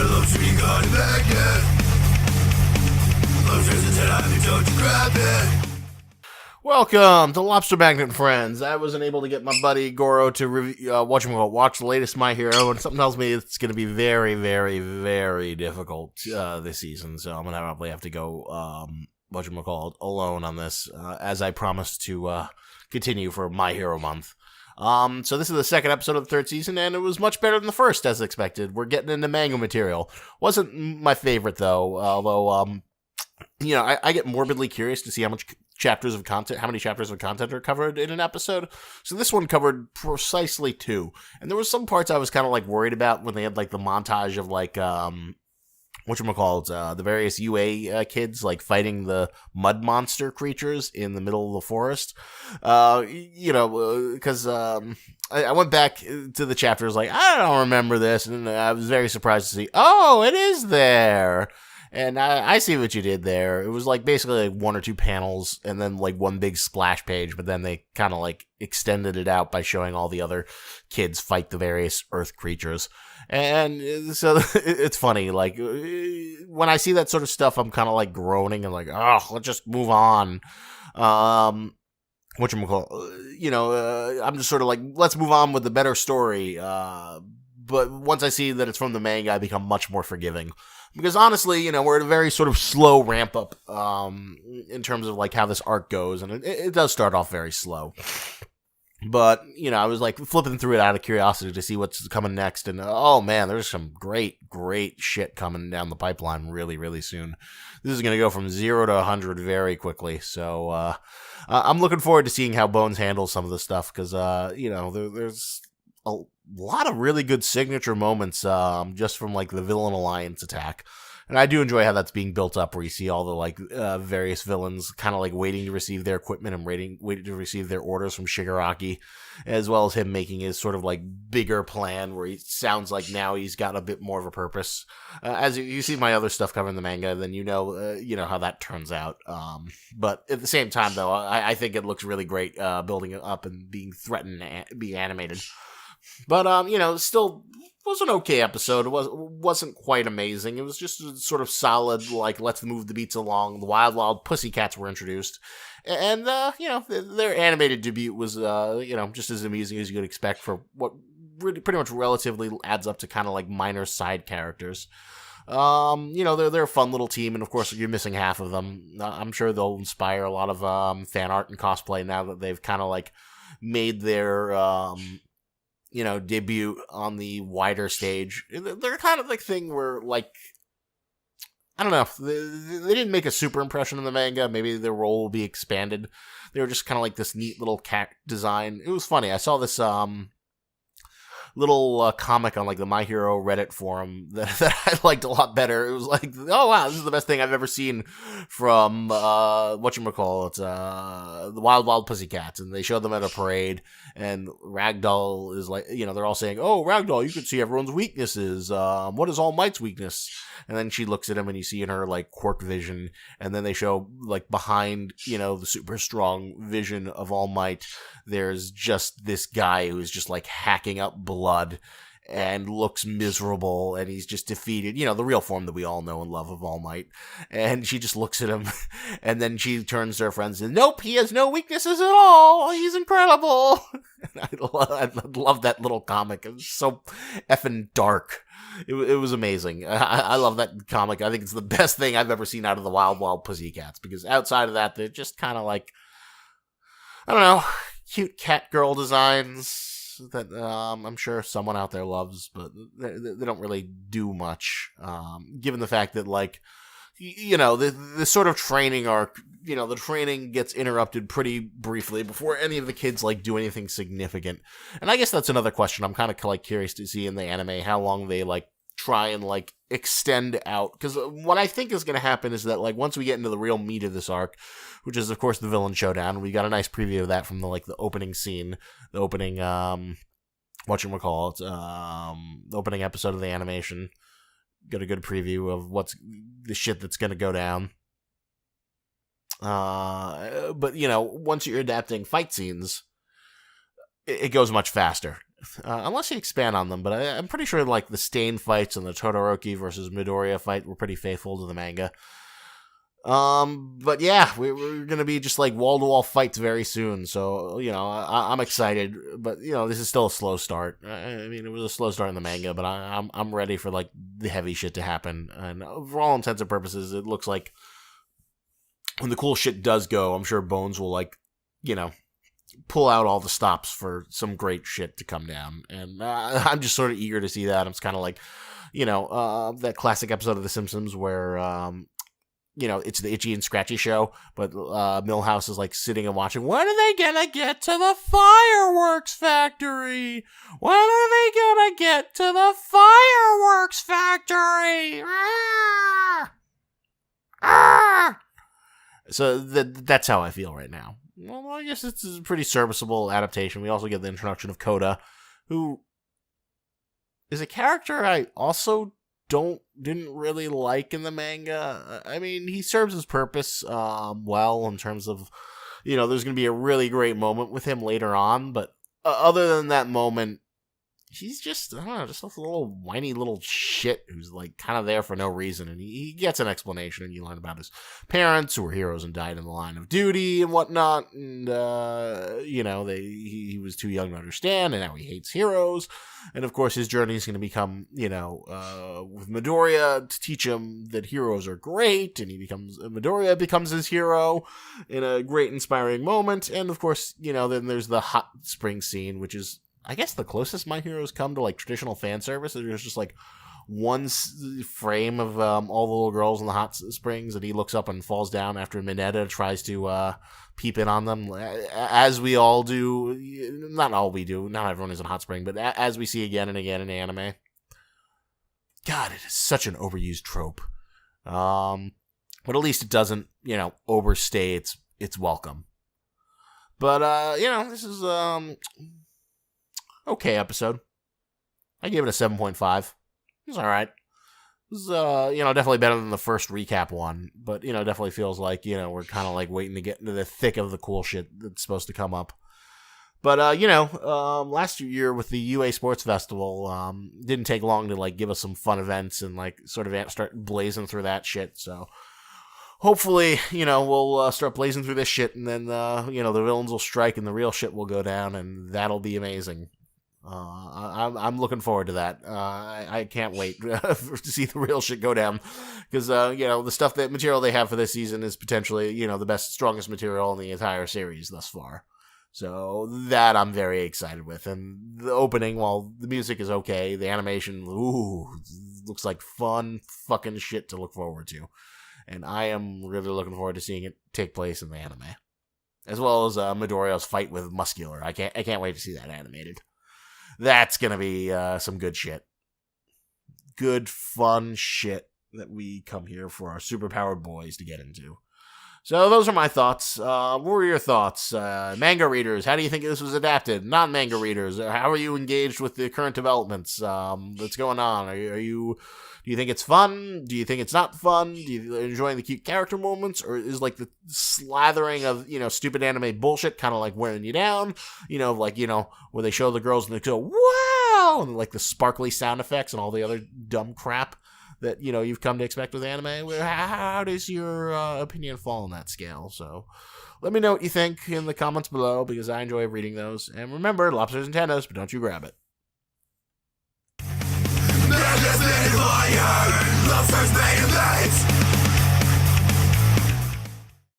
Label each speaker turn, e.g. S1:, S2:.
S1: love sweet gun bacon. Love drinks until I don't you grab it. Welcome to Lobster Magnet and Friends. I wasn't able to get my buddy Goro to watch the latest My Hero, and something tells me it's going to be very, very, very difficult this season. So I'm going to probably have to go alone on this, as I promised to continue for My Hero Month. So this is the second episode of the third season, and it was much better than the first, as expected. We're getting into manga material. Wasn't my favorite, though, although, I get morbidly curious to see how many chapters of content are covered in an episode. So this one covered precisely 2. And there was some parts I was kind of, worried about when they had, the montage of, the various UA kids, fighting the mud monster creatures in the middle of the forest. Because I went back to the chapters, I don't remember this, and I was very surprised to see, oh, it is there! And I see what you did there. It was basically 1 or 2 panels and then one big splash page, but then they kind of extended it out by showing all the other kids fight the various earth creatures. And so it's funny, when I see that sort of stuff, I'm kind of groaning and oh, let's just move on. I'm just sort of let's move on with the better story. But once I see that it's from the manga, I become much more forgiving. Because honestly, we're at a very sort of slow ramp up in terms of how this arc goes, and it does start off very slow. But, I was flipping through it out of curiosity to see what's coming next, and oh man, there's some great shit coming down the pipeline really, really soon. This is going to go from 0 to 100 very quickly, so I'm looking forward to seeing how Bones handles some of this stuff, because, there's a lot of really good signature moments just from the Villain Alliance attack, and I do enjoy how that's being built up, where you see all the various villains kind of waiting to receive their equipment and waiting to receive their orders from Shigaraki, as well as him making his sort of bigger plan, where he sounds like now he's got a bit more of a purpose. As you see my other stuff covering the manga, then you know how that turns out. But at the same time, though, I think it looks really great building it up and being threatened to be animated. But, still was an okay episode. It wasn't quite amazing. It was just a sort of solid, let's move the beats along. The Wild Pussycats were introduced. And, their animated debut was, just as amusing as you could expect for what pretty much relatively adds up to kind of minor side characters. They're a fun little team, and of course you're missing half of them. I'm sure they'll inspire a lot of fan art and cosplay now that they've kind of made their debut on the wider stage. They're kind of thing where, I don't know, they didn't make a super impression in the manga. Maybe their role will be expanded. They were just kind of this neat little cat design. It was funny. I saw this little comic on the My Hero Reddit forum that I liked a lot better. It was oh wow, this is the best thing I've ever seen from the Wild Pussycats, and they showed them at a parade, and Ragdoll is they're all saying, oh, Ragdoll, you can see everyone's weaknesses. What is All Might's weakness? And then she looks at him, and you see in her quirk vision, and then they show behind the super strong vision of All Might, there's just this guy who's just hacking up blood and looks miserable, and he's just defeated, the real form that we all know and love of All Might. And she just looks at him, and then she turns to her friends and, nope, he has no weaknesses at all, he's incredible. And I love that little comic. It was so effing dark. It was amazing. I love that comic. I think it's the best thing I've ever seen out of the Wild Pussycats, because outside of that, they're just kind of I don't know, cute cat girl designs that I'm sure someone out there loves, but they don't really do much, given the fact that the sort of training arc, the training gets interrupted pretty briefly before any of the kids do anything significant. And I guess that's another question I'm kind of curious to see in the anime, how long they try and extend out, because what I think is going to happen is that once we get into the real meat of this arc, which is of course the villain showdown, we got a nice preview of that from the opening scene, the opening the opening episode of the animation. Got a good preview of what's the shit that's going to go down. But once you're adapting fight scenes, it goes much faster. unless you expand on them, but I'm pretty sure like the Stain fights and the Todoroki versus Midoriya fight were pretty faithful to the manga. But yeah, we're gonna be just like wall-to-wall fights very soon, so, I'm excited, but, this is still a slow start. I mean, it was a slow start in the manga, but I'm ready for, like, the heavy shit to happen, and for all intents and purposes, it looks like when the cool shit does go, I'm sure Bones will, like, pull out all the stops for some great shit to come down, and I'm just sort of eager to see that. It's kind of like, that classic episode of The Simpsons where, it's the Itchy and Scratchy show, but Milhouse is like sitting and watching. When are they gonna get to the fireworks factory? When are they gonna get to the fireworks factory? Ah! Ah! So that's how I feel right now. Well, I guess it's a pretty serviceable adaptation. We also get the introduction of Koda, who is a character I also didn't really like in the manga. I mean, he serves his purpose well in terms of, there's going to be a really great moment with him later on, but other than that moment, he's just, I don't know, just a little whiny little shit who's like kind of there for no reason, and he gets an explanation, and you learn about his parents who were heroes and died in the line of duty and whatnot, and he was too young to understand, and now he hates heroes, and of course his journey is going to become, with Midoriya to teach him that heroes are great, and Midoriya becomes his hero in a great inspiring moment, and of course, then there's the hot spring scene, which is, I guess, the closest My Heroes come to like traditional fan service. There's just like one frame of all the little girls in the hot springs, and he looks up and falls down after Mineta tries to peep in on them, as we all do. Not all we do. Not everyone is in a hot spring, but as we see again and again in anime. God, it is such an overused trope. But at least it doesn't, overstay its welcome. But this is okay episode. I gave it a 7.5. It's alright. It was, definitely better than the first recap one, but, definitely feels like, we're kind of like waiting to get into the thick of the cool shit that's supposed to come up. But, last year with the UA Sports Festival, didn't take long to, like, give us some fun events and, like, sort of start blazing through that shit, so hopefully, we'll start blazing through this shit, and then, the villains will strike and the real shit will go down, and that'll be amazing. I'm looking forward to that. I can't wait to see the real shit go down, because the material they have for this season is potentially the best, strongest material in the entire series thus far. So that I'm very excited with, and the opening, while the music is okay, the animation, looks like fun fucking shit to look forward to, and I am really looking forward to seeing it take place in the anime, as well as Midoriya's fight with Muscular. I can't wait to see that animated. That's going to be some good shit. Good, fun shit that we come here for our superpowered boys to get into. So those are my thoughts. What were your thoughts? Manga readers, how do you think this was adapted? Non-manga readers, how are you engaged with the current developments that's going on? Do you think it's fun? Do you think it's not fun? Do you enjoy the cute character moments? Or is like the slathering of, stupid anime bullshit kind of like wearing you down? Where they show the girls and they go, wow! And like the sparkly sound effects and all the other dumb crap that, you've come to expect with anime. How does your opinion fall on that scale? So let me know what you think in the comments below, because I enjoy reading those. And remember, lobsters and tennis, but don't you grab it. The first